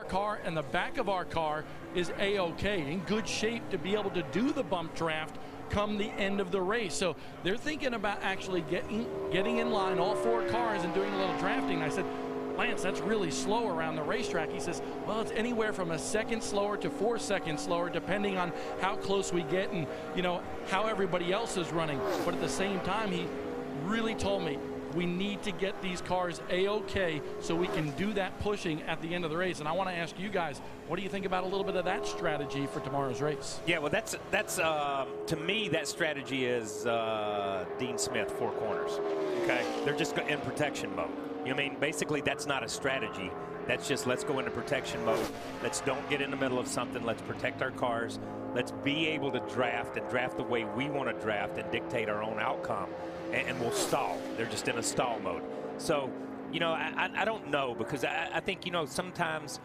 car and the back of our car is A-OK, in good shape to be able to do the bump draft come the end of the race. So they're thinking about actually getting in line, all 4 cars, and doing a little drafting. I said, Lance, that's really slow around the racetrack. He says, well, it's anywhere from a second slower to 4 seconds slower, depending on how close we get and, you know, how everybody else is running. But at the same time, he really told me, we need to get these cars A-OK so we can do that pushing at the end of the race. And I want to ask you guys, what do you think about a little bit of that strategy for tomorrow's race? Yeah, well, that's to me, that strategy is Dean Smith, 4 corners. Okay, they're just in protection mode. You know what I mean? Basically, that's not a strategy. That's just, let's go into protection mode. Let's don't get in the middle of something. Let's protect our cars. Let's be able to draft and draft the way we want to draft and dictate our own outcome. And we'll stall. They're just in a stall mode. So, you know, I don't know, because I think, you know, sometimes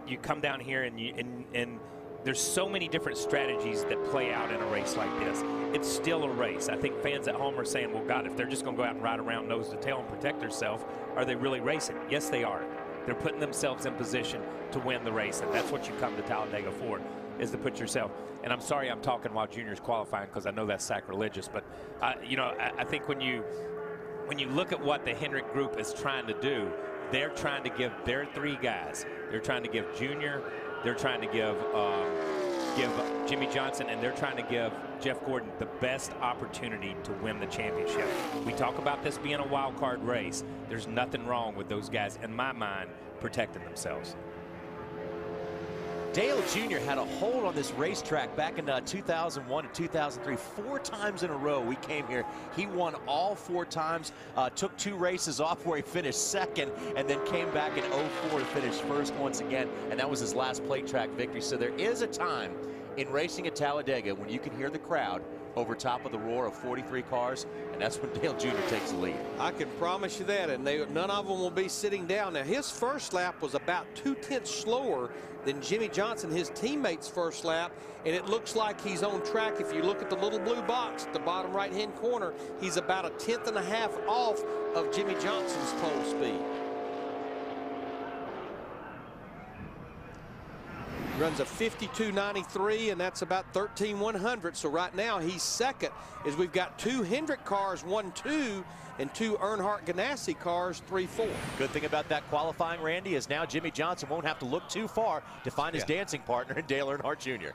you come down here and there's so many different strategies that play out in a race like this. It's still a race. I think fans at home are saying, well, God, if they're just going to go out and ride around nose to tail and protect themselves, are they really racing? Yes, they are. They're putting themselves in position to win the race, and that's what you come to Talladega for, is to put yourself. And I'm sorry I'm talking while Junior's qualifying, because I know that's sacrilegious, but you know, I think when you look at what the Hendrick group is trying to do, they're trying to give their 3 guys. They're trying to give Junior, they're trying to give Jimmy Johnson, and they're trying to give Jeff Gordon the best opportunity to win the championship. We talk about this being a wild card race. There's nothing wrong with those guys, in my mind, protecting themselves. Dale Jr. had a hold on this racetrack back in 2001 and 2003. 4 times in a row we came here. He won all 4 times, took 2 races off where he finished 2nd, and then came back in 04 to finish 1st once again, and that was his last plate track victory. So there is a time in racing at Talladega when you can hear the crowd over top of the roar of 43 cars, and that's when Dale Jr. takes the lead. I can promise you that, and none of them will be sitting down. Now, his first lap was about 2/10 slower than Jimmy Johnson, his teammate's first lap, and it looks like he's on track. If you look at the little blue box at the bottom right-hand corner, he's about 1/10.5 off of Jimmy Johnson's pole speed. Runs a 52.93, and that's about 13/100. So right now he's 2nd, as we've got 2 Hendrick cars 1-2 and 2 Earnhardt Ganassi cars 3-4. Good thing about that qualifying, Randy, is now Jimmy Johnson won't have to look too far to find his dancing partner in Dale Earnhardt Jr.